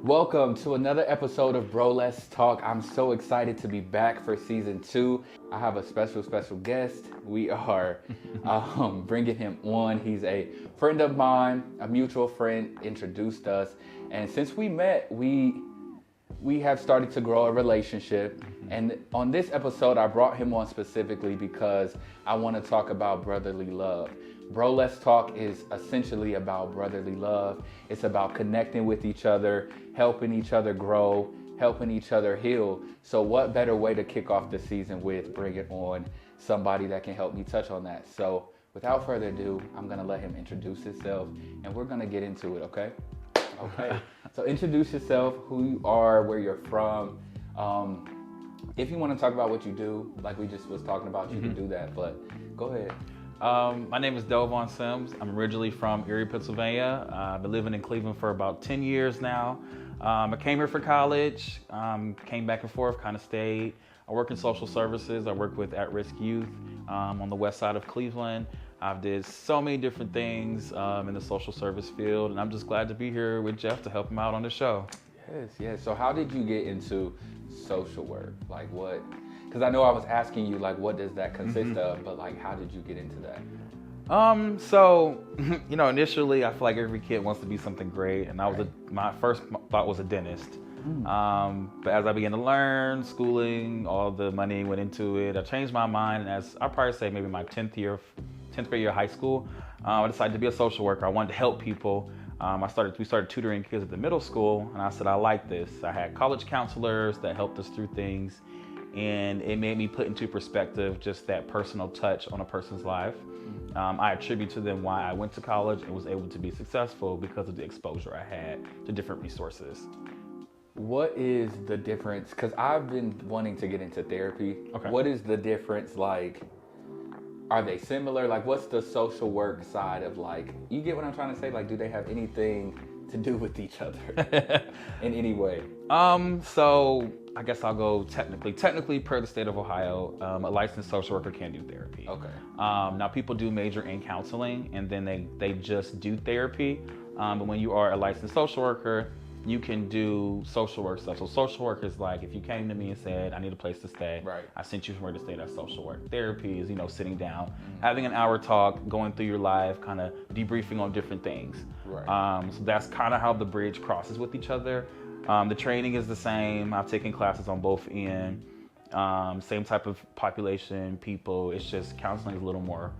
Welcome to another episode of Broletstalk. I'm so excited to be back for season 2. I have a special guest. We are bringing him on. He's a friend of mine, a mutual friend, introduced us. And since we met, we have started to grow a relationship. And on this episode, I brought him on specifically because I want to talk about brotherly love. Broletstalk is essentially about brotherly love. It's about connecting with each other, helping each other grow, helping each other heal. So what better way to kick off the season with bringing on somebody that can help me touch on that. So without further ado, I'm going to let him introduce himself and we're going to get into it, okay? Okay. So introduce yourself, who you are, where you're from. If you want to talk about what you do, like we just was talking about, you can do that, but go ahead. My name is Delvon Sims. I'm originally from Erie, Pennsylvania. I've been living in Cleveland for about 10 years now. I came here for college, came back and forth, kind of stayed. I work in social services. I work with at-risk youth on the west side of Cleveland. I've did so many different things in the social service field, and I'm just glad to be here with Jeff to help him out on the show. Yes. So how did you get into social work? Like what? Because I know I was asking you, like, what does that consist of? But, like, how did you get into that? So, initially, I feel like every kid wants to be something great. And my first thought was a dentist. But as I began to learn, schooling, all the money went into it. I changed my mind. And as I probably say maybe my 10th grade year of high school, I decided to be a social worker. I wanted to help people. We started tutoring kids at the middle school. And I said, I like this. I had college counselors that helped us through things. And it made me put into perspective just that personal touch on a person's life. I attribute to them why I went to college and was able to be successful because of the exposure I had to different resources. What is the difference? Because I've been wanting to get into therapy. Okay. What is the difference? Like, are they similar? Like, what's the social work side of, like, you get what I'm trying to say? Like, do they have anything to do with each other in any way? So I guess I'll go technically. Technically, per the state of Ohio, a licensed social worker can do therapy. Okay. Now people do major in counseling and then they just do therapy. But when you are a licensed social worker, you can do social work stuff. So social work is like if you came to me and said, I need a place to stay. Right. I sent you somewhere to stay. That's social work. Therapy is, sitting down, having an hour talk, going through your life, kind of debriefing on different things. Right. So that's kind of how the bridge crosses with each other. The training is the same. I've taken classes on both ends. Same type of population, people. It's just counseling is a little more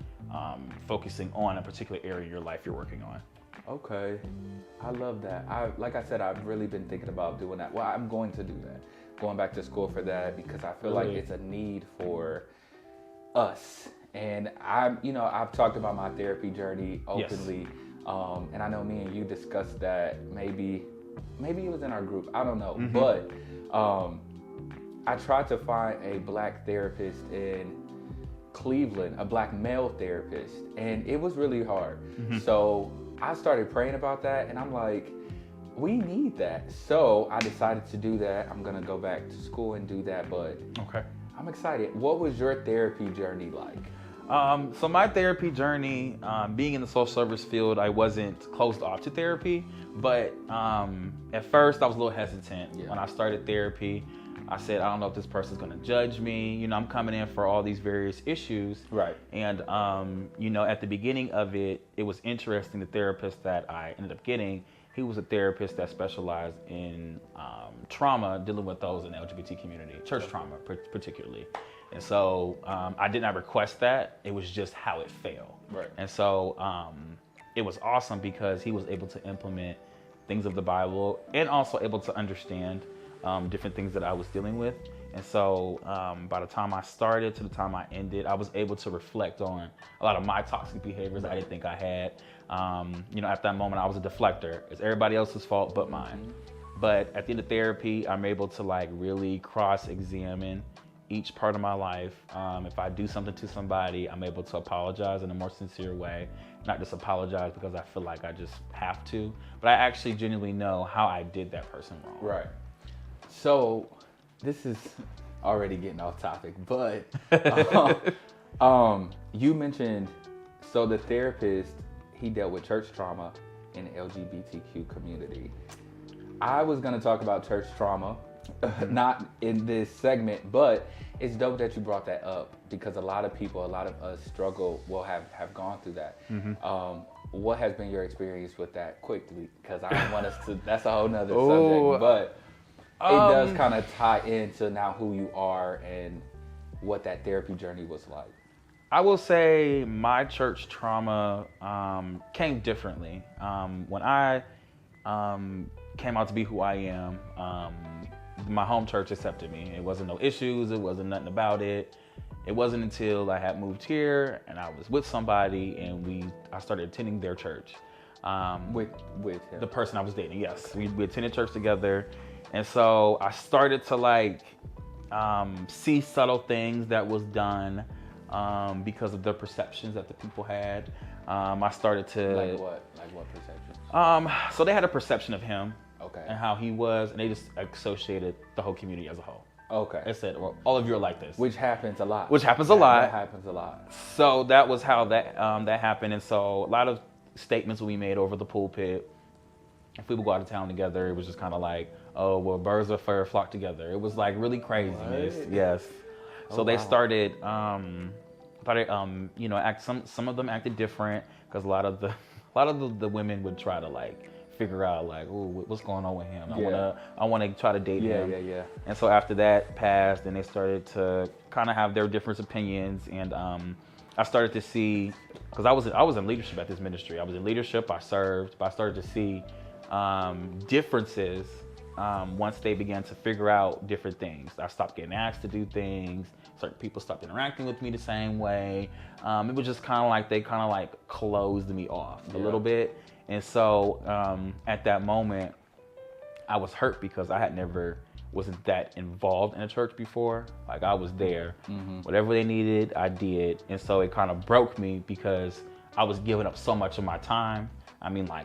focusing on a particular area in your life you're working on. Okay. I love that. Like I said, I've really been thinking about doing that. Well, I'm going to do that. Going back to school for that because I feel like it's a need for us. And I've talked about my therapy journey openly. Yes. And I know me and you discussed that maybe it was in our group. I don't know. But I tried to find a black therapist in Cleveland, a black male therapist, and it was really hard. So I started praying about that, and I'm like, we need that. So I decided to do that. I'm gonna go back to school and do that, but okay. I'm excited. What was your therapy journey like? So my therapy journey, being in the social service field, I wasn't closed off to therapy, but at first I was a little hesitant. When I started therapy. I said, I don't know if this person's gonna judge me. I'm coming in for all these various issues. Right. And, at the beginning of it, it was interesting. The therapist that I ended up getting, he was a therapist that specialized in trauma, dealing with those in the LGBT community, church trauma particularly. And so I did not request that. It was just how it fell. Right. And so it was awesome because he was able to implement things of the Bible and also able to understand different things that I was dealing with. And so by the time I started to the time I ended, I was able to reflect on a lot of my toxic behaviors that I didn't think I had. At that moment, I was a deflector. It's everybody else's fault but mine. But at the end of therapy, I'm able to really cross-examine each part of my life. If I do something to somebody, I'm able to apologize in a more sincere way. Not just apologize because I feel like I just have to, but I actually genuinely know how I did that person wrong. Right. So this is already getting off topic, but you mentioned, so the therapist, he dealt with church trauma in the LGBTQ community. I was going to talk about church trauma, not in this segment, but it's dope that you brought that up because a lot of people, a lot of us struggle, have gone through that. What has been your experience with that quickly? Because I don't want us to, that's a whole nother subject, but it does kind of tie into now who you are and what that therapy journey was like. I will say my church trauma came differently. When I came out to be who I am, my home church accepted me. It wasn't no issues. It wasn't nothing about it. It wasn't until I had moved here and I was with somebody and I started attending their church. With him. The person I was dating, yes. We attended church together. And so I started to see subtle things that was done because of the perceptions that the people had. I started to... Like what perceptions? So they had a perception of him. Okay. And how he was, and they just associated the whole community as a whole. Okay. They said, well, all of you are like this. Which happens a lot. That happens a lot. So that was how that happened. And so a lot of statements we made over the pulpit. If we would go out of town together, it was just kind of like, oh, well, birds of a flock together. It was like really craziness. What? Yes. So they started, some of them acted different because a lot of the women would try to figure out oh, what's going on with him. I want to try to date him. Yeah. And so after that passed, then they started to kind of have their different opinions, and I started to see, because I was in leadership at this ministry. I was in leadership. I served, but I started to see differences once they began to figure out different things. I stopped getting asked to do things. Certain people stopped interacting with me the same way. It was just kind of like they closed me off a little bit. And so at that moment, I was hurt because I wasn't that involved in a church before. I was there. Mm-hmm. Whatever they needed, I did. And so it kind of broke me because I was giving up so much of my time.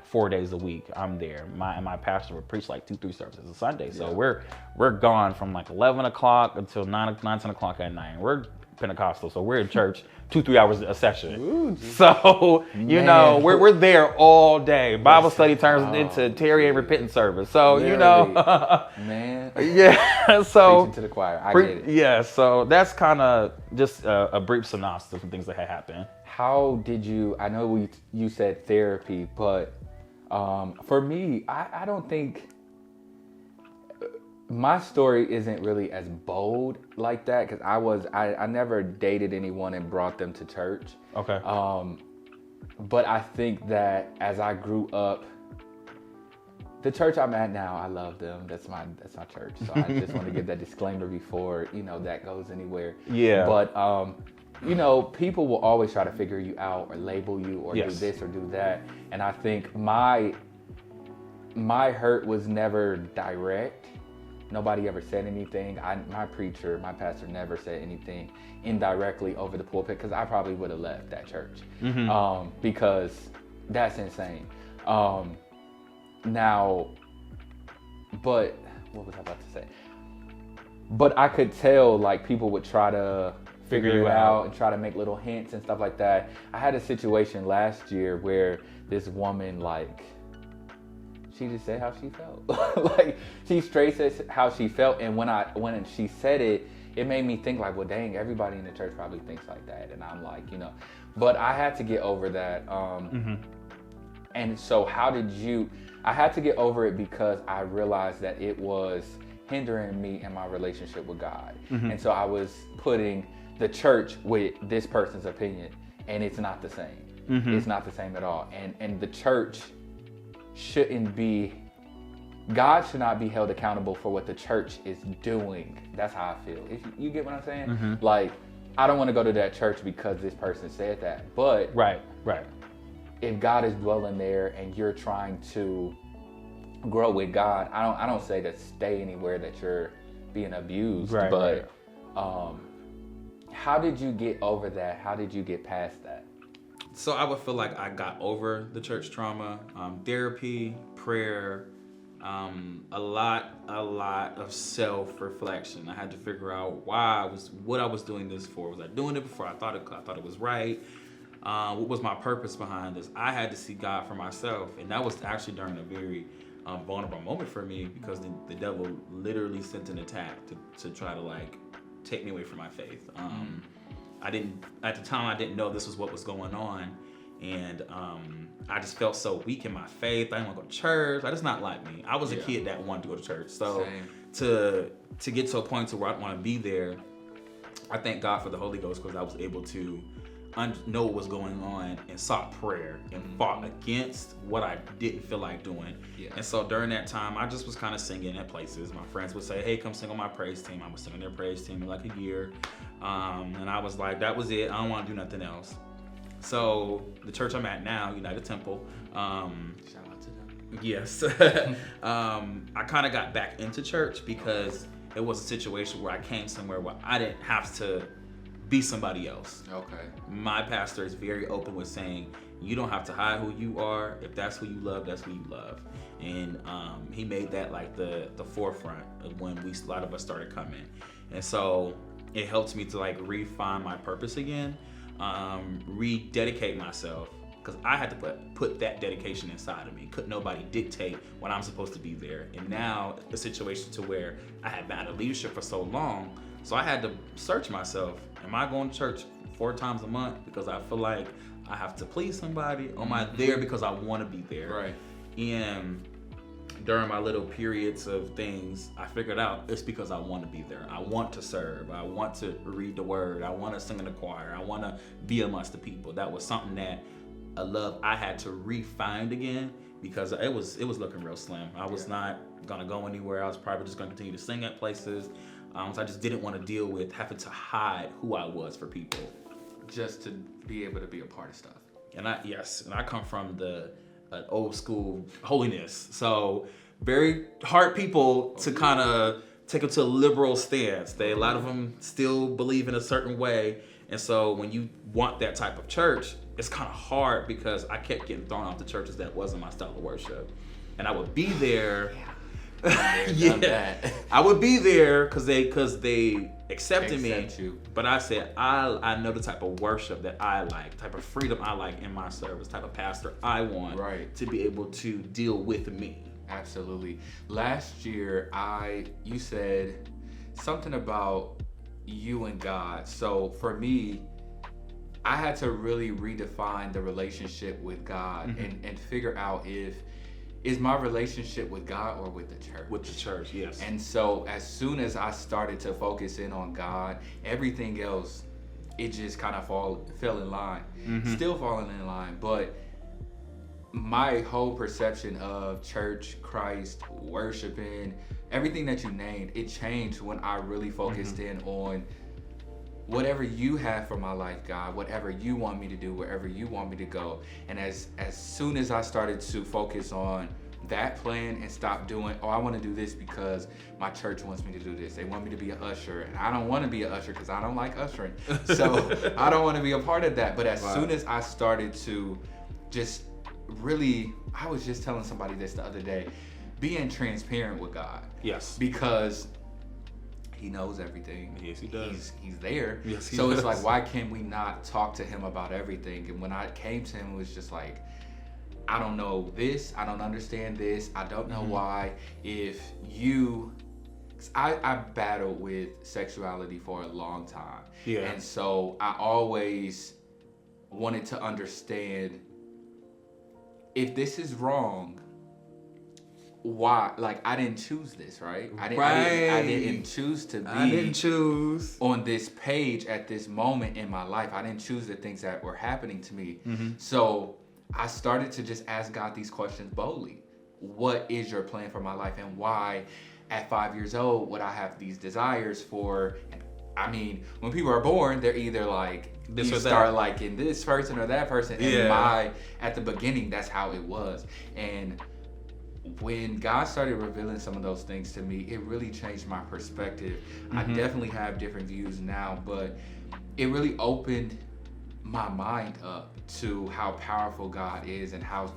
4 days a week, I'm there. My pastor would preach 2-3 services a Sunday. So we're gone from 11 o'clock until 9, 10 o'clock at night. We're Pentecostal, so we're in church 2-3 hours a session. Ooh, so we're there all day. Bible study turns into Terry and repentance service. So literally. Man, yeah. So preaching to the choir. I get it. Yeah. So that's kind of just a brief synopsis of things that had happened. How did you? I know you said therapy, but for me, I don't think. My story isn't really as bold like that because I never dated anyone and brought them to church. Okay. But I think that as I grew up, the church I'm at now, I love them. That's my church. So I just want to give that disclaimer before that goes anywhere. Yeah. But people will always try to figure you out or label you or do this or do that. And I think my hurt was never direct. Nobody ever said anything. My pastor never said anything indirectly over the pulpit because I probably would have left that church because that's insane. Now, but what was I about to say? But I could tell people would try to figure you out and try to make little hints and stuff like that. I had a situation last year where this woman she just said how she felt. She straight said how she felt, and when she said it, it made me think well, dang, everybody in the church probably thinks like that, and I'm but I had to get over that. And so how did you? I had to get over it because I realized that it was hindering me in my relationship with God, and so I was putting the church with this person's opinion, and it's not the same. It's not the same at all, and the church God should not be held accountable for what the church is doing. That's how I feel. You get what I'm saying? I don't want to go to that church because this person said that. But right. If God is dwelling there and you're trying to grow with God, I don't say to stay anywhere that you're being abused. Right, but how did you get over that? How did you get past that? So I would feel like I got over the church trauma, therapy, prayer, a lot of self-reflection. I had to figure out what I was doing this for. Was I doing it before I thought it was right? What was my purpose behind this? I had to see God for myself, and that was actually during a very vulnerable moment for me because the devil literally sent an attack to try to like take me away from my faith. At the time I didn't know this was what was going on, and I just felt so weak in my faith. I didn't want to go to church. That's not like me. I was a kid that wanted to go to church. So to get to a point to where I don't want to be there, I thank God for the Holy Ghost because I was able to know what was going on and sought prayer and fought against what I didn't feel like doing. And so during that time, I just was kind of singing at places. My friends would say, hey, come sing on my praise team. I was singing their praise team in like a year. And I was like, that was it. I don't want to do nothing else. So the church I'm at now, United Temple. Shout out to them. Yes. I kind of got back into church because it was a situation where I came somewhere where I didn't have to be somebody else. Okay. My pastor is very open with saying, you don't have to hide who you are. If that's who you love, that's who you love. And he made that like the forefront of when a lot of us started coming. And so it helped me to like refine my purpose again, rededicate myself, because I had to put that dedication inside of me. Couldn't nobody dictate when I'm supposed to be there. And now a situation to where I had been out of leadership for so long, so I had to search myself. Am I going to church 4 times a month because I feel like I have to please somebody? Or am I there because I want to be there? Right. And during my little periods of things, I figured out it's because I want to be there. I want to serve. I want to read the word. I want to sing in the choir. I want to be amongst the people. That was something that a love I had to re-find again because it was looking real slim. I was not gonna go anywhere. I was probably just gonna continue to sing at places. So I just didn't want to deal with having to hide who I was for people. Just to be able to be a part of stuff. And I come from an old school holiness. So very hard people to kind of take them to a liberal stance. A lot of them still believe in a certain way. And so when you want that type of church, it's kind of hard because I kept getting thrown out the churches that wasn't my style of worship. And I would be there. I would be there because they accepted me. But I said, I know the type of worship that I like, type of freedom I like in my service, type of pastor I want to be able to deal with me. Absolutely. Last year, you said something about you and God. So for me, I had to really redefine the relationship with God and figure out is my relationship with God or with the church? With the church, yes. And so as soon as I started to focus in on God, everything else, it just kind of fell in line. Still falling in line, but my whole perception of church, Christ, worshiping, everything that you named, it changed when I really focused in on whatever you have for my life, God, whatever you want me to do, wherever you want me to go. And as soon as I started to focus on that plan and stop doing, I want to do this because my church wants me to do this. They want me to be an usher, and I don't want to be an usher because I don't like ushering. So I don't want to be a part of that. But as soon as I started to just really, I was just telling somebody this the other day, being transparent with God. Yes. Because He knows everything. Yes, He does. He's there. Yes, He so does. It's like, why can't we not talk to Him about everything? And when I came to Him, it was just like, I don't know this. I don't understand this. I don't know why. I battled with sexuality for a long time. Yeah. And so I always wanted to understand, if this is wrong, why? Like, I didn't choose this, right? I didn't choose to be on this page at this moment in my life. I didn't choose the things that were happening to me. So I started to just ask God these questions boldly. What is your plan for my life, and why at 5 years old would I have these desires for? I mean, when people are born, they're either like, this you or start that. liking this person or that person. And at the beginning, that's how it was. And when God started revealing some of those things to me, it really changed my perspective. I definitely have different views now, but it really opened my mind up to how powerful God is and how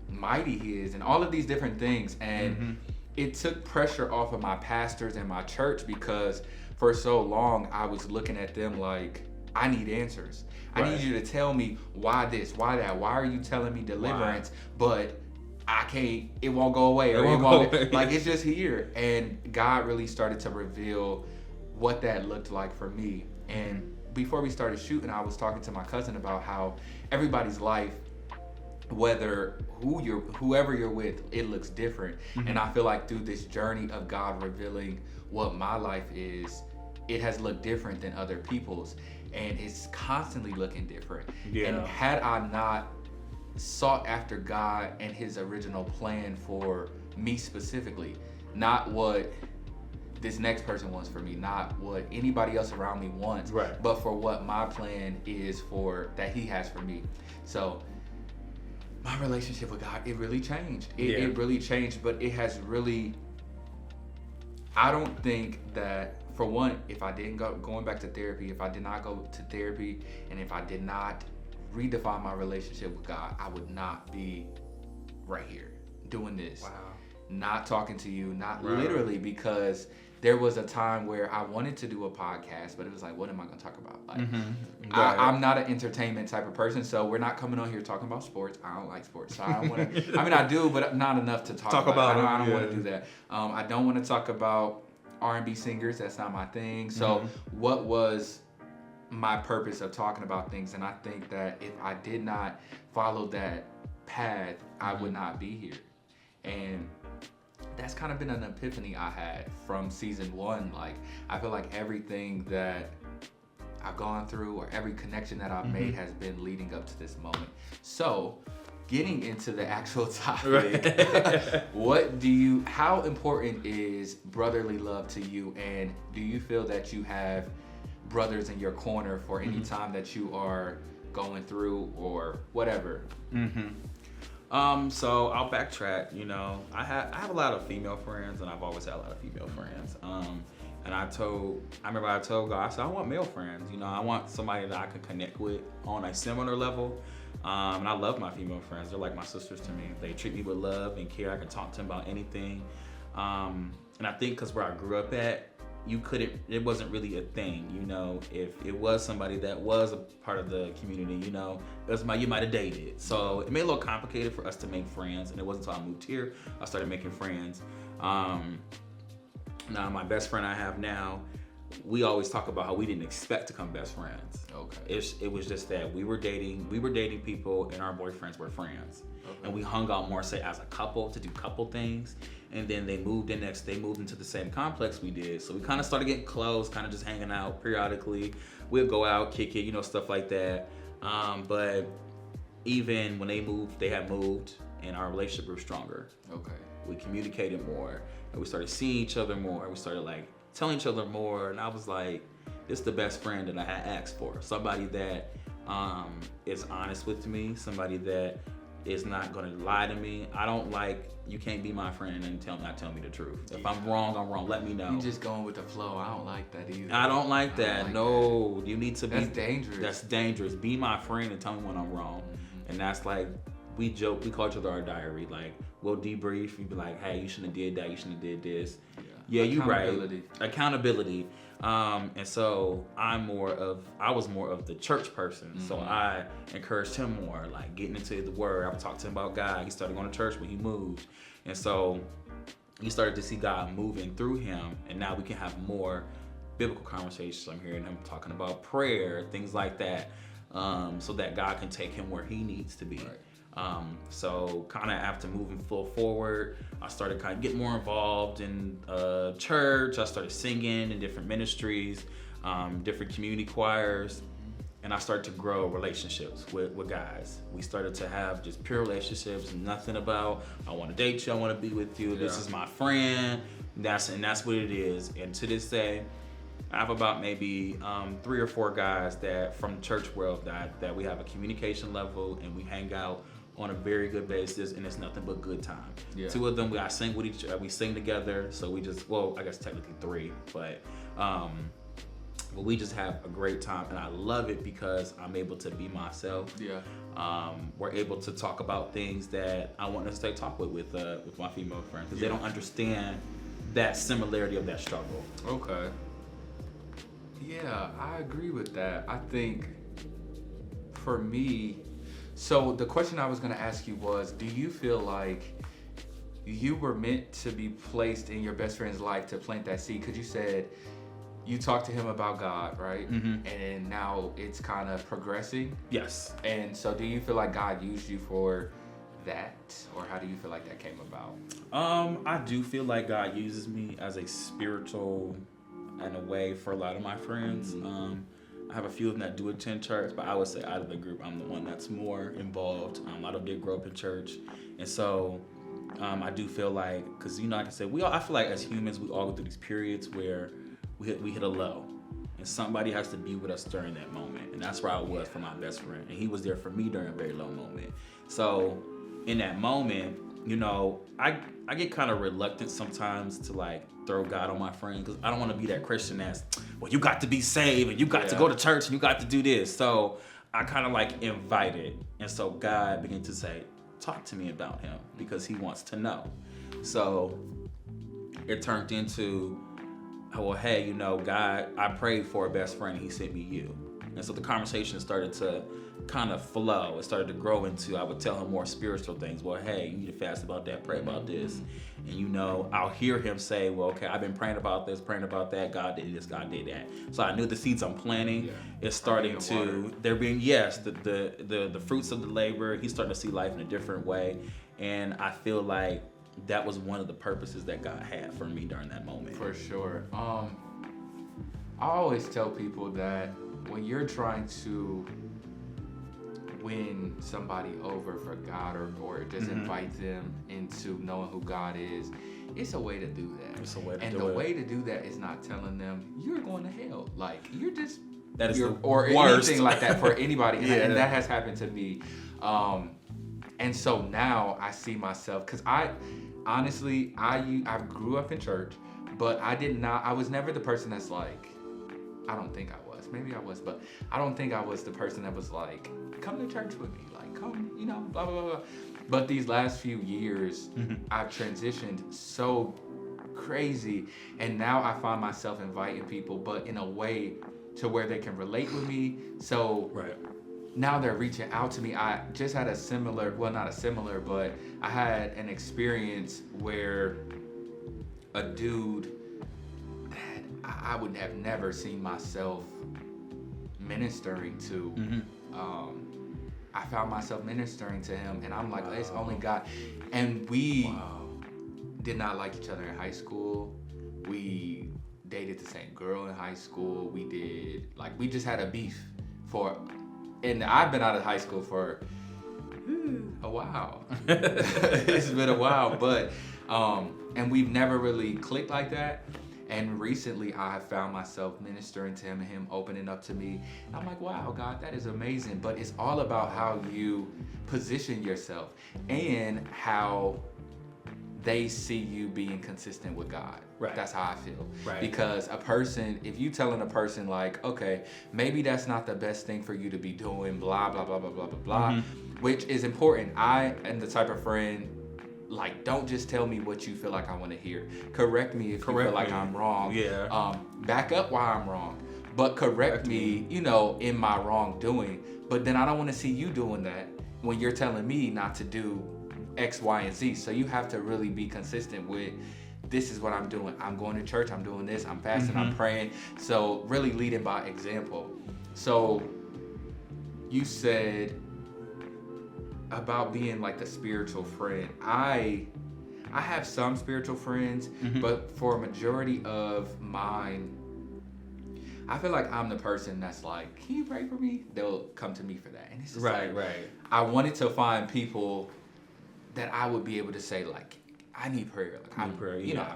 mighty He is and all of these different things. And it took pressure off of my pastors and my church, because for so long I was looking at them like, I need answers. I need you to tell me why this, why that, why are you telling me deliverance, but it won't go away. It won't go away. Like, it's just here. And God really started to reveal what that looked like for me. And before we started shooting, I was talking to my cousin about how everybody's life, whoever you're with, it looks different. And I feel like through this journey of God revealing what my life is, it has looked different than other people's, and it's constantly looking different. And had I not sought after God and his original plan for me specifically, not what this next person wants for me, not what anybody else around me wants, but for what my plan is that he has for me. So my relationship with God, it really changed. It really changed, but it has really, I don't think that, for one, if I didn't going back to therapy, if I did not go to therapy, and if I did not redefine my relationship with God, I would not be right here doing this. Wow. Not talking to you, not literally, because there was a time where I wanted to do a podcast, but it was like, what am I going to talk about? Like, I'm not an entertainment type of person, so we're not coming on here talking about sports. I don't like sports, so I don't want to. I mean, I do, but not enough to talk about. I don't want to do that. I don't want to talk about R&B singers. That's not my thing. So what was my purpose of talking about things? And I think that if I did not follow that path, I would not be here. And that's kind of been an epiphany I had from season 1. Like, I feel like everything that I've gone through, or every connection that I've made, has been leading up to this moment. So, getting into the actual topic, how important is brotherly love to you? And do you feel that you have brothers in your corner for any time that you are going through or whatever? So I'll backtrack. You know, I have a lot of female friends, and I've always had a lot of female friends. And I remember I told God, I said, I want male friends. You know, I want somebody that I can connect with on a similar level. And I love my female friends. They're like my sisters to me. They treat me with love and care. I can talk to them about anything. And I think because where I grew up at, it wasn't really a thing, you know. If it was somebody that was a part of the community, you know, you might have dated. So it made it a little complicated for us to make friends, and it wasn't until I moved here I started making friends. Now my best friend I have now, we always talk about how we didn't expect to become best friends. Okay. It was just that we were dating people, and our boyfriends were friends. Okay. And we hung out more, say, as a couple to do couple things. And then they moved into the same complex we did. So we kind of started getting close, kind of just hanging out periodically. We'd go out, kick it, you know, stuff like that. But even when they had moved, and our relationship grew stronger. Okay. We communicated more, and we started seeing each other more. We started like telling each other more, and I was like, this is the best friend that I had asked for. Somebody that is honest with me, somebody that is not gonna lie to me. I don't like, you can't be my friend and not tell me the truth. If I'm wrong, I'm wrong. Let me know. You just going with the flow. I don't like that either. I don't like that. No, that. You need to That's dangerous. That's dangerous. Be my friend and tell me when I'm wrong. And that's like, we joke, we call each other our diary. Like, we'll debrief. You'd be like, hey, you shouldn't have did that. You shouldn't have did this. Yeah, you right. Accountability. And so I was more of the church person. So I encouraged him more, like getting into the word. I would talk to him about God. He started going to church when he moved. And so he started to see God moving through him. And now we can have more biblical conversations. I'm hearing him talking about prayer, things like that, so that God can take him where he needs to be. Right. So kind of after moving forward, I started kind of getting more involved in church. I started singing in different ministries, different community choirs, and I started to grow relationships with guys. We started to have just pure relationships, nothing about, I want to date you, I want to be with you, this is my friend, that's what it is. And to this day, I have about maybe 3 or 4 guys that from the church world that we have a communication level, and we hang out on a very good basis, and it's nothing but good time. Yeah. 2 of them, I sing with each other, we sing together, so we just, well, I guess technically 3, but we just have a great time, and I love it because I'm able to be myself. Yeah. We're able to talk about things that I want to stay talk with my female friends, because they don't understand that similarity of that struggle. Okay. Yeah, I agree with that. I think for me, So the question I was going to ask you was, do you feel like you were meant to be placed in your best friend's life to plant that seed? Because you said you talked to him about God, right? And now it's kind of progressing. Yes. And so do you feel like God used you for that? Or how do you feel like that came about? I do feel like God uses me as a spiritual, in a way, for a lot of my friends. I have a few of them that do attend church, but I would say out of the group, I'm the one that's more involved. A lot of them did grow up in church. And so I do feel like, because, like I said, I feel like as humans, we all go through these periods where we hit a low. And somebody has to be with us during that moment. And that's where I was for my best friend. And he was there for me during a very low moment. So in that moment, I get kind of reluctant sometimes to like throw God on my friend, because I don't want to be that Christian that's, well, you got to be saved and you got to go to church and you got to do this. So I kind of like invite it. And so God began to say, talk to me about him, because he wants to know. So it turned into, well, hey, God, I prayed for a best friend and he sent me you. And so the conversation started to kind of flow. It started to grow into, I would tell him more spiritual things. Well, hey, you need to fast about that, pray about this. And I'll hear him say, well, okay, I've been praying about this, praying about that. God did this, God did that. So I knew the seeds I'm planting is starting to, they're being, the fruits of the labor. He's starting to see life in a different way. And I feel like that was one of the purposes that God had for me during that moment. For sure. I always tell people that when you're trying to win somebody over for God, or just invite them into knowing who God is, it's a way to do that. It's a way to and do the it. way to do that is not telling them you're going to hell. Like, you're just, that is the or worst. anything like that for anybody. And that has happened to me. And so now I see myself, because I grew up in church, but I was never the person that's like, I don't think I was. Maybe I was, but I don't think I was the person that was like, come to church with me. Like, come, blah, blah, blah. But these last few years, I've transitioned so crazy. And now I find myself inviting people, but in a way to where they can relate with me. So now they're reaching out to me. I just had but I had an experience where a dude that I would have never seen myself ministering to, I found myself ministering to him, and I'm like, it's only God. And we did not like each other in high school. We dated the same girl in high school. We just had a beef and I've been out of high school for a while. It's been a while, but and we've never really clicked like that. And recently I have found myself ministering to him and him opening up to me. And I'm like, wow, God, that is amazing. But it's all about how you position yourself and how they see you being consistent with God. Right. That's how I feel. Right. Because if you telling a person like, okay, maybe that's not the best thing for you to be doing, blah, blah, blah, blah, blah, blah, blah, which is important. I am the type of friend, like, don't just tell me what you feel like I want to hear. Correct me if you feel like I'm wrong. Yeah. Back up why I'm wrong. But correct me, in my wrongdoing. But then I don't want to see you doing that when you're telling me not to do X, Y, and Z. So you have to really be consistent with, this is what I'm doing. I'm going to church. I'm doing this. I'm fasting. I'm praying. So really leading by example. So you said about being like the spiritual friend. I have some spiritual friends, but for a majority of mine, I feel like I'm the person that's like, can you pray for me? They'll come to me for that. And it's just Right. I wanted to find people that I would be able to say, like, I need prayer. Like, I'm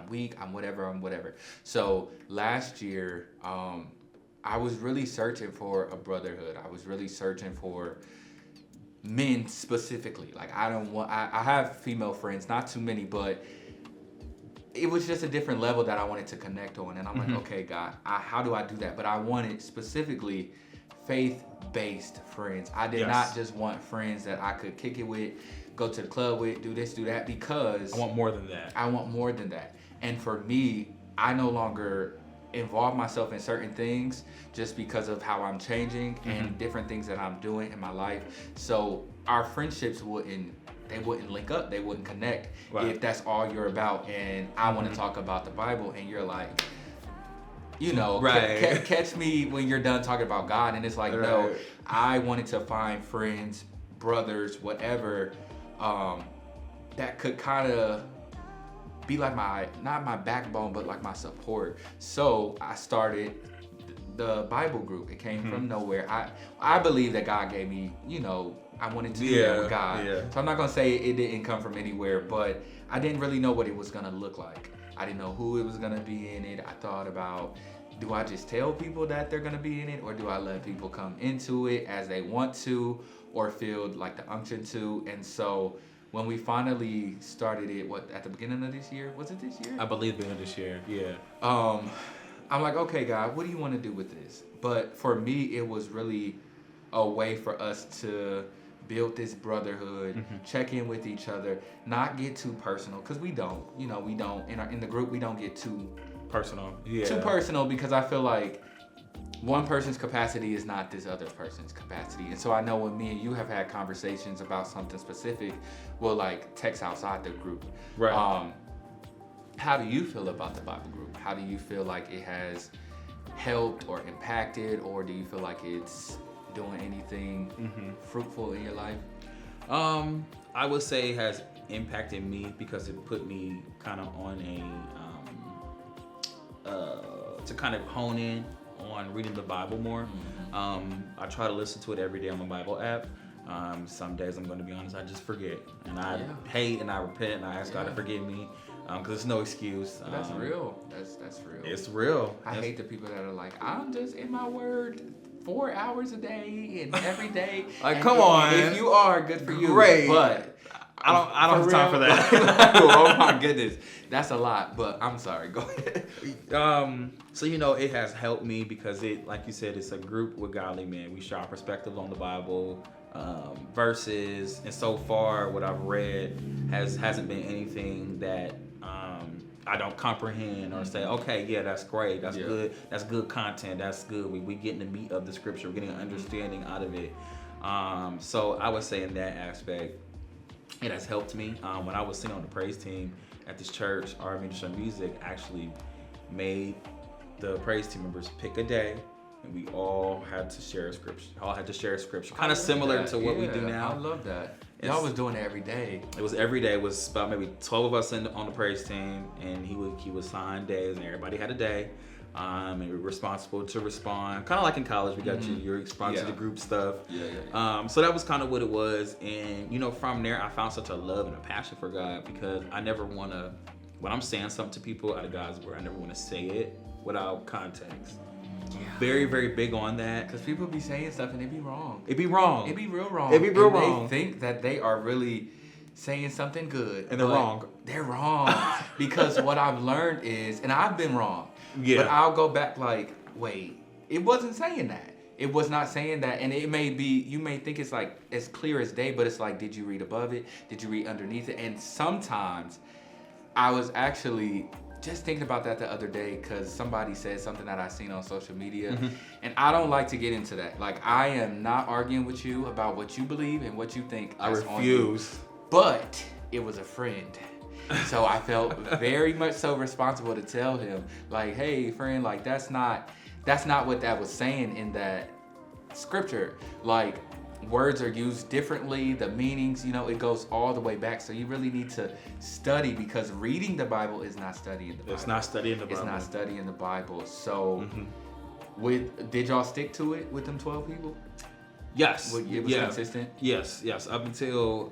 weak, I'm whatever. So last year, I was really searching for a brotherhood. I was really searching for men specifically. Like, I have female friends, not too many, but it was just a different level that I wanted to connect on. And I'm like, okay, God, how do I do that? But I wanted specifically faith-based friends. I did not just want friends that I could kick it with, go to the club with, do this, do that, because I want more than that. And for me, I no longer involve myself in certain things just because of how I'm changing and different things that I'm doing in my life. So our friendships wouldn't link up, they wouldn't connect if that's all you're about. And I want to talk about the Bible, and you're like, you know, catch me when you're done talking about God. And it's like, no, I wanted to find friends, brothers, whatever, that could kind of be like not my backbone, but like my support. So I started the Bible group. It came from nowhere. I believe that God gave me, you know, I wanted to do that with God. Yeah. So I'm not going to say it didn't come from anywhere, but I didn't really know what it was going to look like. I didn't know who it was going to be in it. I thought about, do I just tell people that they're going to be in it, or do I let people come into it as they want to or feel like the unction to? And so when we finally started it, at the beginning of this year? Was it this year? I believe beginning of this year, yeah. I'm like, okay, God, what do you want to do with this? But for me, it was really a way for us to build this brotherhood, check in with each other, not get too personal, because we don't. In the group, we don't get too personal. Too personal, because I feel like one person's capacity is not this other person's capacity. And so I know when me and you have had conversations about something specific, we'll like text outside the group. Right. How do you feel about the Bible group? How do you feel like it has helped or impacted, or do you feel like it's doing anything fruitful in your life? I would say it has impacted me because it put me kind of on to kind of hone in on reading the Bible more. I try to listen to it every day on the Bible app. Some days, I'm going to be honest, I just forget, and I hate and I repent and I ask God to forgive me, because there's no excuse. That's real. That's real. It's real. I hate the people that are like, I'm just in my word 4 hours a day and every day. Like, come on. If you are, good for you. Great. But I don't have time for that. Oh my goodness, that's a lot. But I'm sorry. Go ahead. So it has helped me because it, like you said, it's a group with godly men. We share our perspectives on the Bible, verses, and so far what I've read hasn't been anything that I don't comprehend or say, okay, yeah, that's great, that's good, that's good content, that's good. We getting the meat of the scripture, we're getting an understanding out of it. So I would say in that aspect, it has helped me. When I was singing on the praise team at this church, our ministry of music actually made the praise team members pick a day, and we all had to share a scripture. Kind of similar to what we do now. I love that. Y'all was doing it every day. It was every day. It was about maybe 12 of us on the praise team, and he would sign days, and everybody had a day. And we were responsible to respond. Kind of like in college, we got your response to the group stuff. So that was kind of what it was. And, from there, I found such a love and a passion for God, because I never want to, when I'm saying something to people out of God's word, I never want to say it without context. Very, very big on that. Because people be saying stuff and it be wrong. It be wrong. It be real wrong. It be real wrong. They think that they are really saying something good. And they're wrong. They're wrong. Because what I've learned is, and I've been wrong, but I'll go back like, wait, it wasn't saying that. It was not saying that. And it may be, you may think it's like as clear as day, but it's like, did you read above it? Did you read underneath it? And sometimes I was actually just thinking about that the other day, because somebody said something that I seen on social media, and I don't like to get into that. Like, I am not arguing with you about what you believe and what you think. I refuse. But it was a friend. So I felt very much so responsible to tell him, like, hey, friend, like, that's not what that was saying in that scripture. Like, words are used differently, the meanings, it goes all the way back. So you really need to study, because reading the Bible is not studying the Bible. It's not studying the Bible. It's not studying the Bible. So did y'all stick to it with them 12 people? Yes. It was consistent? Yes. Up until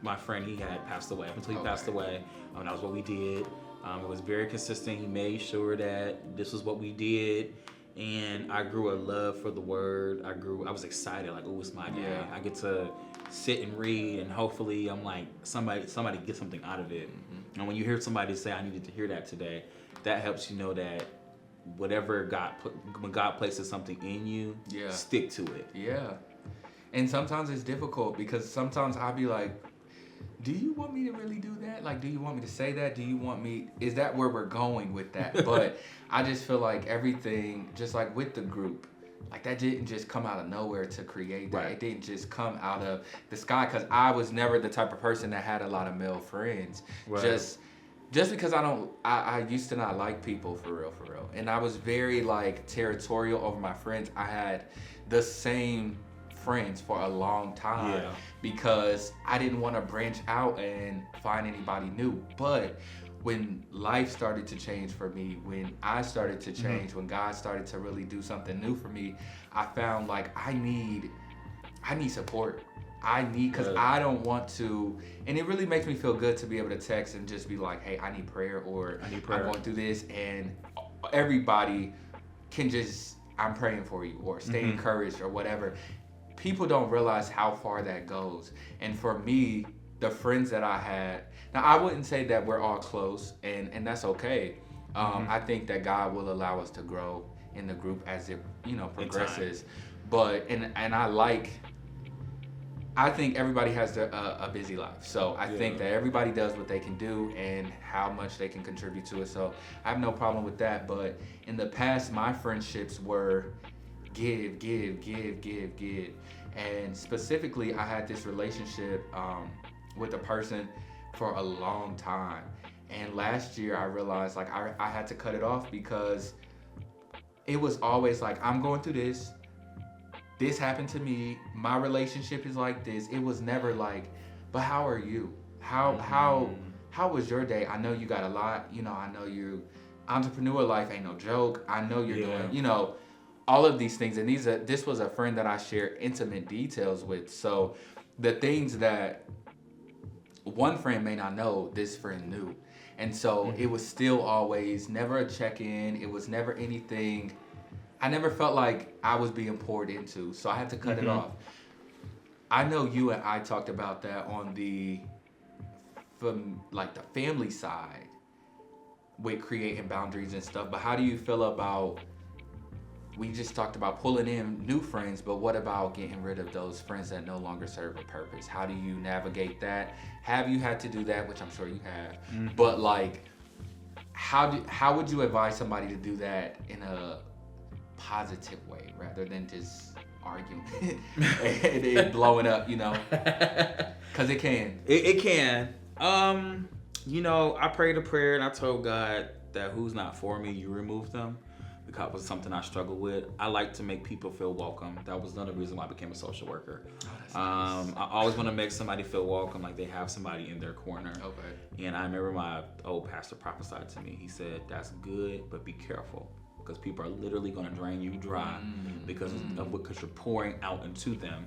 my friend, he had passed away. Up until he passed away, that was what we did. It was very consistent. He made sure that this was what we did. And I grew a love for the word. I was excited, like, oh, it's my day. Yeah. I get to sit and read, and hopefully I'm like, somebody gets something out of it. And when you hear somebody say, I needed to hear that today, that helps you know that whatever when God places something in you, stick to it. Yeah. And sometimes it's difficult, because sometimes I'll be like, do you want me to really do that? Like, do you want me to say that? Is that where we're going with that? But I just feel like everything, just like with the group, like that didn't just come out of nowhere to create that. Right. It didn't just come out of the sky, because I was never the type of person that had a lot of male friends. Right. Just because I used to not like people for real. And I was very like territorial over my friends. I had the same friends for a long time because I didn't want to branch out and find anybody new. But when life started to change for me, when I started to change, when God started to really do something new for me, I found like I need support. Because I don't want to, and it really makes me feel good to be able to text and just be like, hey, I need prayer, or I'm going through this, and everybody can just, I'm praying for you, or stay encouraged, or whatever. People don't realize how far that goes. And for me, the friends that I had, now I wouldn't say that we're all close, and that's okay. I think that God will allow us to grow in the group as it, progresses. But, and I think everybody has a busy life. So I think that everybody does what they can do and how much they can contribute to it. So I have no problem with that. But in the past, my friendships were give. And specifically, I had this relationship with a person for a long time. And last year, I realized like I had to cut it off, because it was always like, I'm going through this. This happened to me. My relationship is like this. It was never like, but how are you? How was your day? I know you got a lot. I know you entrepreneur life ain't no joke. I know you're doing, all of these things. And this was a friend that I shared intimate details with. So the things that one friend may not know, this friend knew. And so it was still always never a check-in. It was never anything. I never felt like I was being poured into, so I had to cut it off. I know you and I talked about that from the family side with creating boundaries and stuff, but how do you feel about, we just talked about pulling in new friends, but what about getting rid of those friends that no longer serve a purpose? How do you navigate that? Have you had to do that, which I'm sure you have, but like, how would you advise somebody to do that in a positive way rather than just arguing and it blowing up, because it can. It can. I prayed a prayer and I told God that who's not for me, you remove them, because it was something I struggled with. I like to make people feel welcome. That was another reason why I became a social worker. Nice. I always want to make somebody feel welcome, like they have somebody in their corner. Okay. And I remember my old pastor prophesied to me. He said, that's good, but be careful, because people are literally going to drain you dry because you're pouring out into them.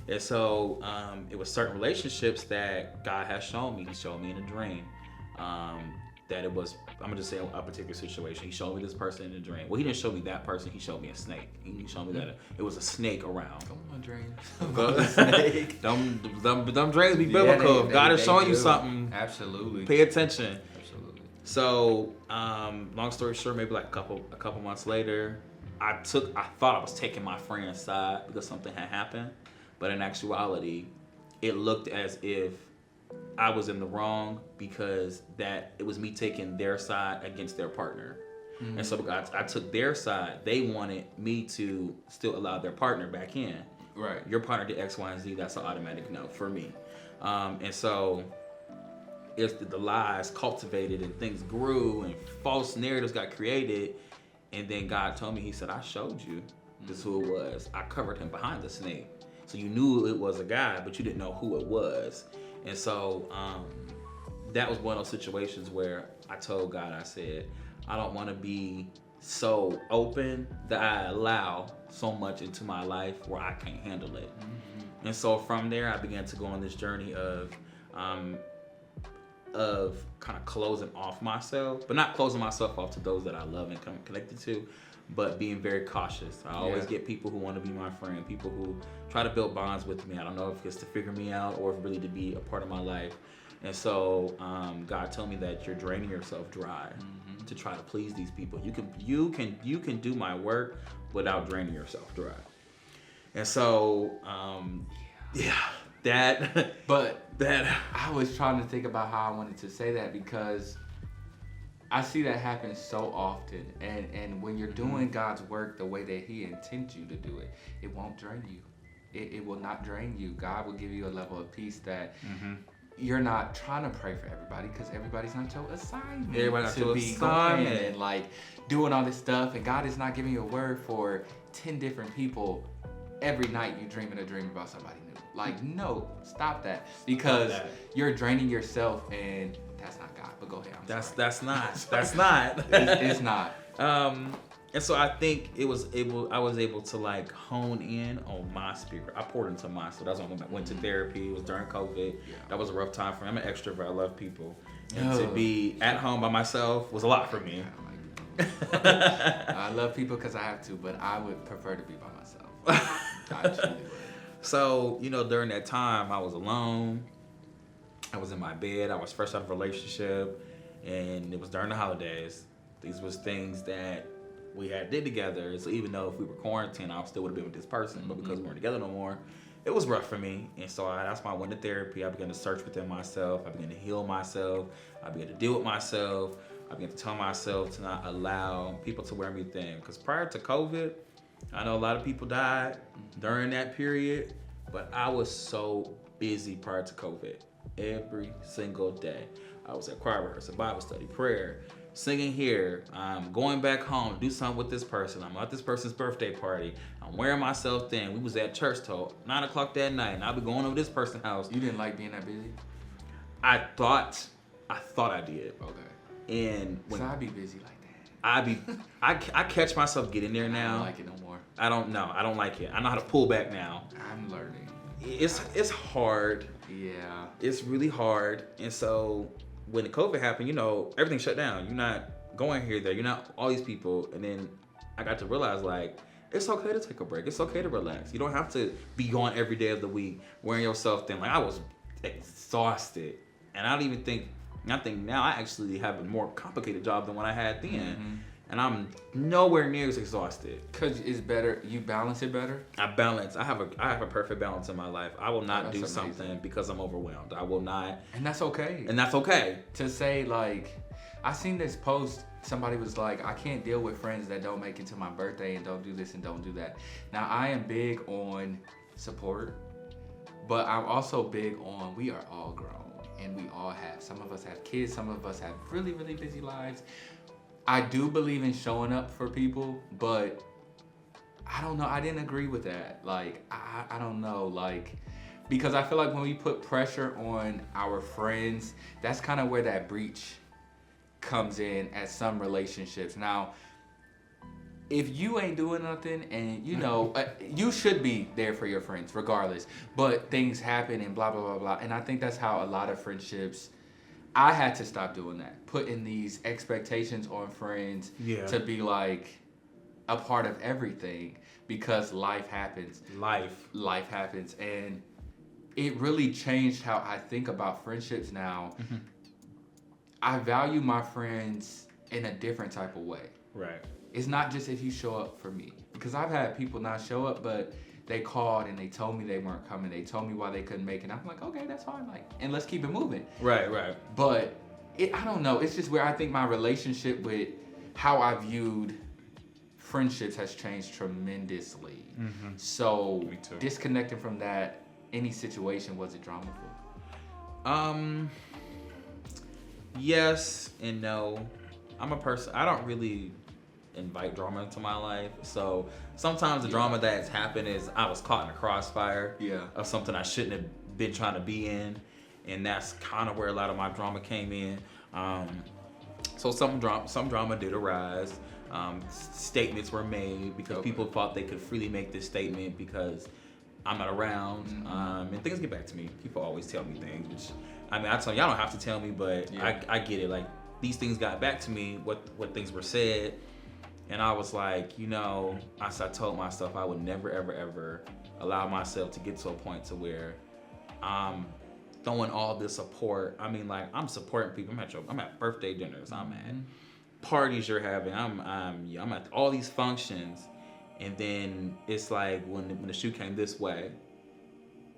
And so it was certain relationships that God has shown me. He showed me in a dream that it was, I'm going to just say a particular situation. He showed me this person in a dream. Well, he didn't show me that person. He showed me a snake. He showed me that it was a snake around. Come on, dreams. Snake. Them dreams be biblical. If God is showing you something, absolutely, pay attention. So, long story short, maybe like a couple months later, I thought I was taking my friend's side because something had happened, but in actuality, it looked as if I was in the wrong, because that it was me taking their side against their partner. And so because I took their side, they wanted me to still allow their partner back in. Right. Your partner did X, Y, and Z. That's an automatic no for me. And so it's the lies cultivated and things grew and false narratives got created. And then God told me, he said, I showed you this who it was. I covered him behind the snake. So you knew it was a guy, but you didn't know who it was. And so that was one of those situations where I told God, I said, I don't want to be so open that I allow so much into my life where I can't handle it. And so from there, I began to go on this journey of kind of closing off myself, but not closing myself off to those that I love and connected to, but being very cautious. I always get people who want to be my friend, people who try to build bonds with me. I don't know if it's to figure me out or if really to be a part of my life. And so God told me that you're draining yourself dry to try to please these people. You can do my work without draining yourself dry. And so But I was trying to think about how I wanted to say that, because I see that happen so often, and when you're doing God's work the way that He intends you to do it, it won't drain you. It will not drain you. God will give you a level of peace that you're not trying to pray for everybody, because everybody's not your assignment. Everybody's not your be assignment. going and like doing all this stuff, and God is not giving you a word for 10 different people every night. You dreaming a dream about somebody new. Like, no, stop that, because you're draining yourself, and that's not God. But go ahead. That's not. It's not. And so I think I was able to like hone in on my spirit. I poured into myself. That's when I went to therapy. It was during COVID. Yeah. That was a rough time for me. I'm an extrovert. I love people. And to be at home by myself was a lot for me. I love people because I have to, but I would prefer to be by myself. I truly would. So, during that time, I was alone. I was in my bed. I was fresh out of a relationship. And it was during the holidays. These was things that we did together. So even though if we were quarantined, I still would have been with this person. But because we weren't together no more, it was rough for me. And so that's why I went to therapy. I began to search within myself. I began to heal myself. I began to deal with myself. I began to tell myself to not allow people to wear me thin. Because prior to COVID, I know a lot of people died during that period. But I was so busy prior to COVID. Every single day. I was at choir rehearsal, Bible study, prayer, singing here. I'm going back home to do something with this person. I'm at this person's birthday party. I'm wearing myself thin. We was at church till 9 o'clock that night, and I'll be going over this person's house. You didn't like being that busy? I thought I did. Okay. And so I'd be busy like that. I catch myself getting there now. I don't like it no more. I don't know. I don't like it. I know how to pull back now. I'm learning. It's hard. Yeah. It's really hard. And so when the COVID happened, everything shut down. You're not going here, there. You're not all these people. And then I got to realize, like, it's okay to take a break. It's okay to relax. You don't have to be gone every day of the week, wearing yourself thin. Like, I was exhausted. And I think now I actually have a more complicated job than what I had then. Mm-hmm. And I'm nowhere near as exhausted. Cause it's better. You balance it better. I balance. I have a perfect balance in my life. I will not do something because I'm overwhelmed. I will not. And that's okay. And that's okay. To say, like, I seen this post. Somebody was like, I can't deal with friends that don't make it to my birthday and don't do this and don't do that. Now, I am big on support, but I'm also big on we are all grown and we all have. Some of us have kids. Some of us have really, really busy lives. I do believe in showing up for people, but I don't know. I didn't agree with that. Like, I don't know. Like, because I feel like when we put pressure on our friends, that's kind of where that breach comes in at some relationships. Now, if you ain't doing nothing and, you should be there for your friends regardless, but things happen and blah, blah, blah, blah. And I think that's how a lot of friendships, I had to stop doing that, putting these expectations on friends to be like a part of everything, because life happens. Life happens. And it really changed how I think about friendships now. Mm-hmm. I value my friends in a different type of way. Right. It's not just if you show up for me, because I've had people not show up, but they called and they told me they weren't coming. They told me why they couldn't make it. I'm like, okay, that's fine. Like, and let's keep it moving. Right. But I don't know. It's just where I think my relationship with how I viewed friendships has changed tremendously. Mm-hmm. So disconnecting from that, any situation, was it dramaful? Yes and no. I'm a person, I don't really invite drama into my life. So sometimes the drama that's happened is I was caught in a crossfire of something I shouldn't have been trying to be in. And that's kind of where a lot of my drama came in. So some drama did arise. Statements were made because people thought they could freely make this statement because I'm not around. Mm-hmm. And things get back to me. People always tell me things, which, I tell y'all don't have to tell me, but I get it. Like, these things got back to me, what things were said. And I was like, I told myself I would never, ever, ever allow myself to get to a point to where I'm throwing all this support. I'm supporting people. I'm at birthday dinners. I'm at parties you're having. I'm at all these functions. And then it's like when the shoe came this way,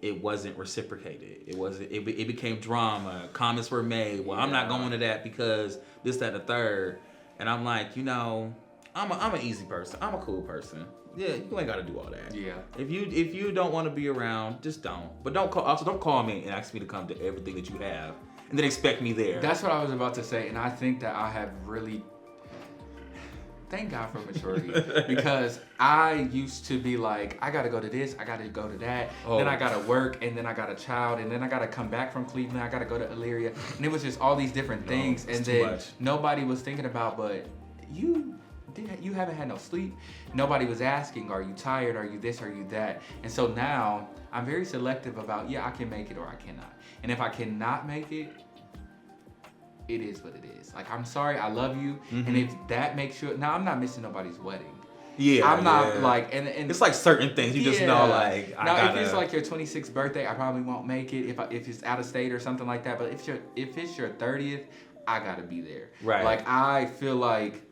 it wasn't reciprocated. It became drama. Comments were made. Well, I'm not going to that because this, that, and the third. And I'm like, I'm an easy person. I'm a cool person. Yeah, you ain't got to do all that. Yeah. If you don't want to be around, just don't. But don't call me and ask me to come to everything that you have and then expect me there. That's what I was about to say, and I think that I have really. Thank God for maturity, because I used to be like, I gotta go to this, I gotta go to that, then I gotta work, and then I got a child, and then I gotta come back from Cleveland, I gotta go to Elyria, and it was just all these different things, and then nobody was thinking about, but you haven't had no sleep. Nobody was asking, are you tired? Are you this? Are you that? And so now I'm very selective about, I can make it or I cannot. And if I cannot make it, it is what it is. Like, I'm sorry, I love you, and if that makes you, now I'm not missing nobody's wedding. Yeah, I'm not like, and it's like certain things you just know, like. If it's like your 26th birthday, I probably won't make it. If it's out of state or something like that, but if it's your 30th, I gotta be there. Right. Like, I feel like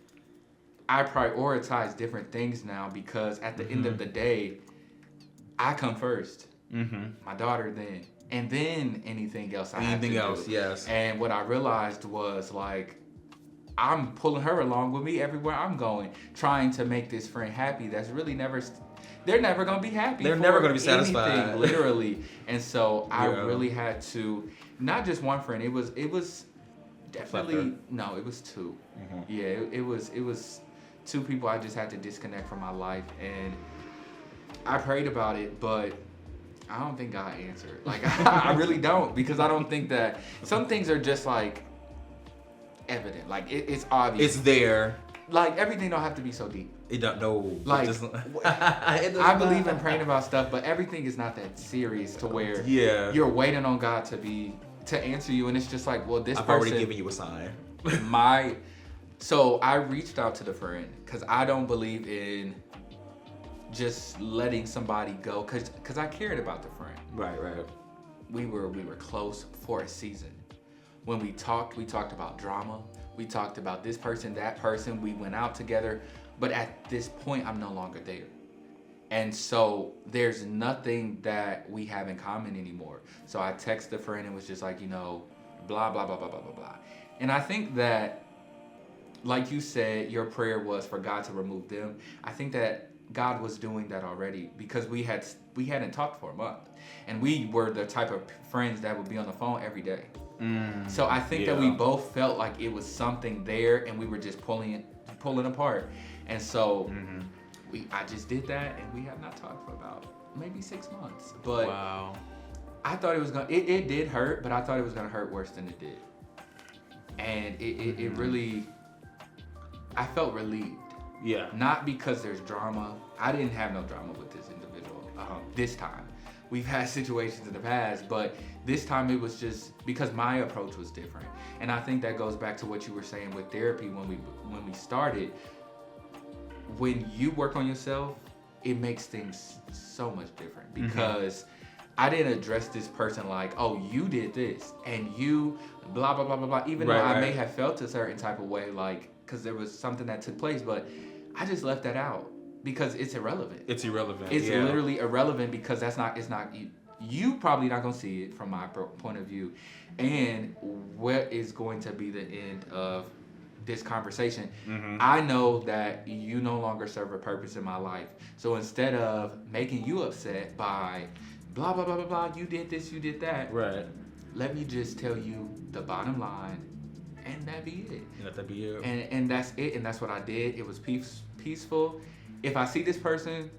I prioritize different things now because at the end of the day, I come first. My daughter then. And then anything else I have to do. Yes. And what I realized was, like, I'm pulling her along with me everywhere I'm going, trying to make this friend happy. That's really they're never going to be happy. They're never going to be satisfied. Anything, literally. And so I really had to, not just one friend, it was definitely, no, it was two. Yeah, it was two people I just had to disconnect from my life. And I prayed about it, but I don't think God answered. Like, I really don't, because I don't think that some things are just like evident. Like, it's obvious. It's there. Like, everything don't have to be so deep. It don't know. Like, I believe in praying about stuff, but everything is not that serious to where you're waiting on God to answer you, and it's just like, well, this I've person. already given you a sign. So I reached out to the friend because I don't believe in just letting somebody go because I cared about the friend. Right. We were close for a season. When we talked about drama. We talked about this person, that person. We went out together. But at this point, I'm no longer there. And so there's nothing that we have in common anymore. So I texted the friend and was just like, blah, blah, blah, blah, blah, blah, blah. And I think that, like you said, your prayer was for God to remove them. I think that God was doing that already because we hadn't talked for a month, and we were the type of friends that would be on the phone every day. So I think that we both felt like it was something there, and we were just pulling apart. And so I just did that, and we have not talked for about maybe 6 months. But wow. I thought it was it did hurt, but I thought it was gonna hurt worse than it did, and it really, I felt relieved. Yeah. Not because there's drama. I didn't have no drama with this individual this time. We've had situations in the past, but this time it was just because my approach was different. And I think that goes back to what you were saying with therapy when we started. When you work on yourself, it makes things so much different because I didn't address this person like, oh, you did this and you blah, blah, blah, blah, blah. Even though I may have felt a certain type of way, like, because there was something that took place, but I just left that out because it's irrelevant. It's irrelevant. It's literally irrelevant because it's not you probably not going to see it from my point of view. And what is going to be the end of this conversation? I know that you no longer serve a purpose in my life. So instead of making you upset by blah, blah, blah, blah, blah, you did this, you did that. Right. Let me just tell you the bottom line. And that be it. Let that be it. And that's it. And that's what I did. It was peaceful. If I see this person,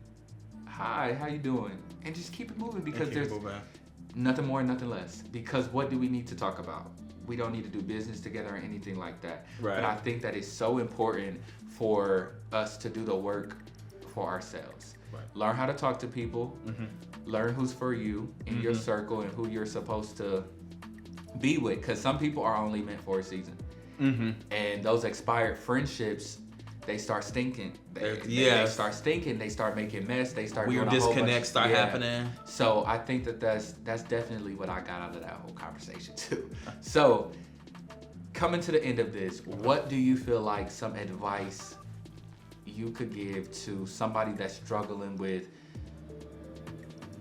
hi, how you doing? And just keep it moving because there's nothing more, nothing less. Because what do we need to talk about? We don't need to do business together or anything like that. Right. But I think that it's so important for us to do the work for ourselves. Right. Learn how to talk to people. Learn who's for you in your circle and who you're supposed to be with, because some people are only meant for a season, and those expired friendships, they start stinking. They start stinking. They start making mess. They start weird disconnects start happening. So I think that that's definitely what I got out of that whole conversation too. So coming to the end of this, what do you feel like some advice you could give to somebody that's struggling with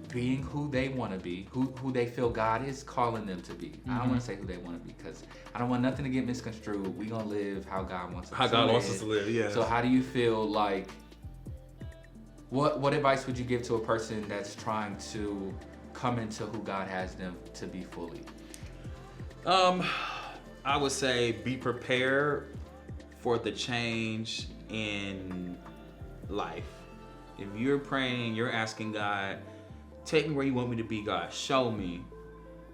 being who they want to be, who they feel God is calling them to be. I don't want to say who they want to be because I don't want nothing to get misconstrued. We gonna live how God wants us to live. Yeah. So how do you feel like? What advice would you give to a person that's trying to come into who God has them to be fully? I would say be prepared for the change in life. If you're praying, you're asking God, take me where you want me to be, God, show me.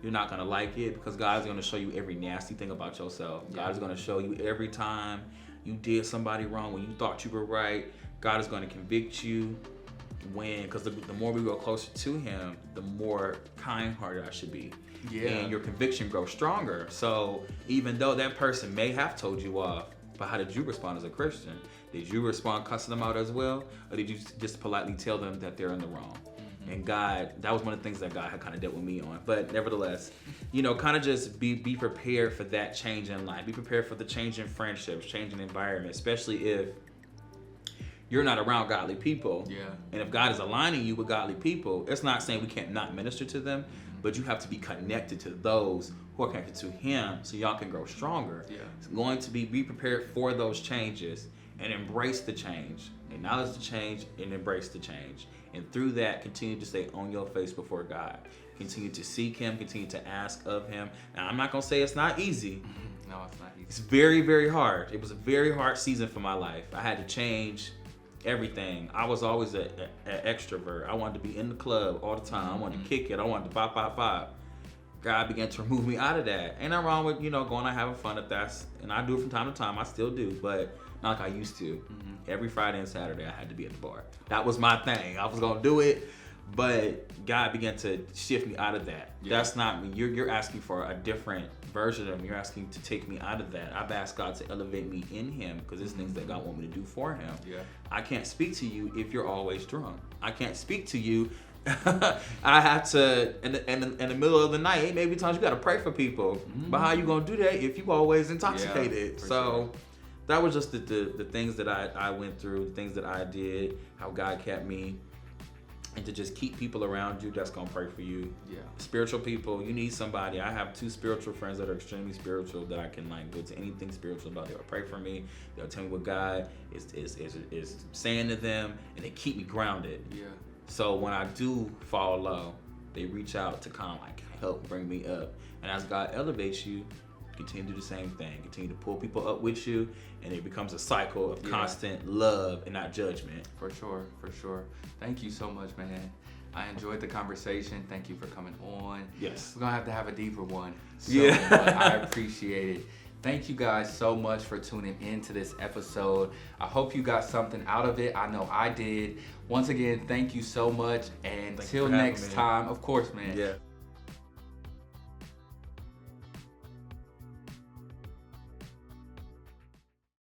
You're not gonna like it because God is gonna show you every nasty thing about yourself. God is gonna show you every time you did somebody wrong when you thought you were right. God is gonna convict you because the more we grow closer to Him, the more kind-hearted I should be. Yeah. And your conviction grows stronger. So even though that person may have told you off, but how did you respond as a Christian? Did you respond cussing them out as well? Or did you just politely tell them that they're in the wrong? And God, that was one of the things that God had kind of dealt with me on. But nevertheless, kind of just be prepared for that change in life. Be prepared for the change in friendships, change in environment, especially if you're not around godly people. Yeah. And if God is aligning you with godly people, it's not saying we can't not minister to them, but you have to be connected to those who are connected to Him so y'all can grow stronger. Yeah. It's going to be prepared for those changes and embrace the change. Acknowledge the change and embrace the change. And through that, continue to stay on your face before God. Continue to seek Him, continue to ask of Him. Now, I'm not going to say it's not easy. No, it's not easy. It's very, very hard. It was a very hard season for my life. I had to change everything. I was always an extrovert. I wanted to be in the club all the time. I wanted to kick it. I wanted to pop. God began to remove me out of that. Ain't nothing wrong with, going out having fun and I do it from time to time. I still do, but not like I used to. Every Friday and Saturday I had to be at the bar. That was my thing. I was gonna do it, but God began to shift me out of that. Yeah. That's not me. You're asking for a different version of me. You're asking to take me out of that. I've asked God to elevate me in Him because there's things that God wants me to do for Him. Yeah. I can't speak to you if you're always drunk. I can't speak to you. I have to in the middle of the night. Maybe times you got to pray for people. But how you gonna do that if you always intoxicated? Yeah, so. Sure. That was just the things that I went through, the things that I did, how God kept me, and to just keep people around you that's gonna pray for you. Yeah. Spiritual people, you need somebody. I have 2 spiritual friends that are extremely spiritual that I can go to anything spiritual about. They'll pray for me. They'll tell me what God is saying to them, and they keep me grounded. Yeah. So when I do fall low, they reach out to kind of help bring me up. And as God elevates you, continue to do the same thing. Continue to pull people up with you, and it becomes a cycle of constant love and not judgment. For sure. Thank you so much, man. I enjoyed the conversation. Thank you for coming on. Yes. We're going to have a deeper one. Yeah. But I appreciate it. Thank you guys so much for tuning into this episode. I hope you got something out of it. I know I did. Once again, thank you so much. And until next time, of course, man. Yeah.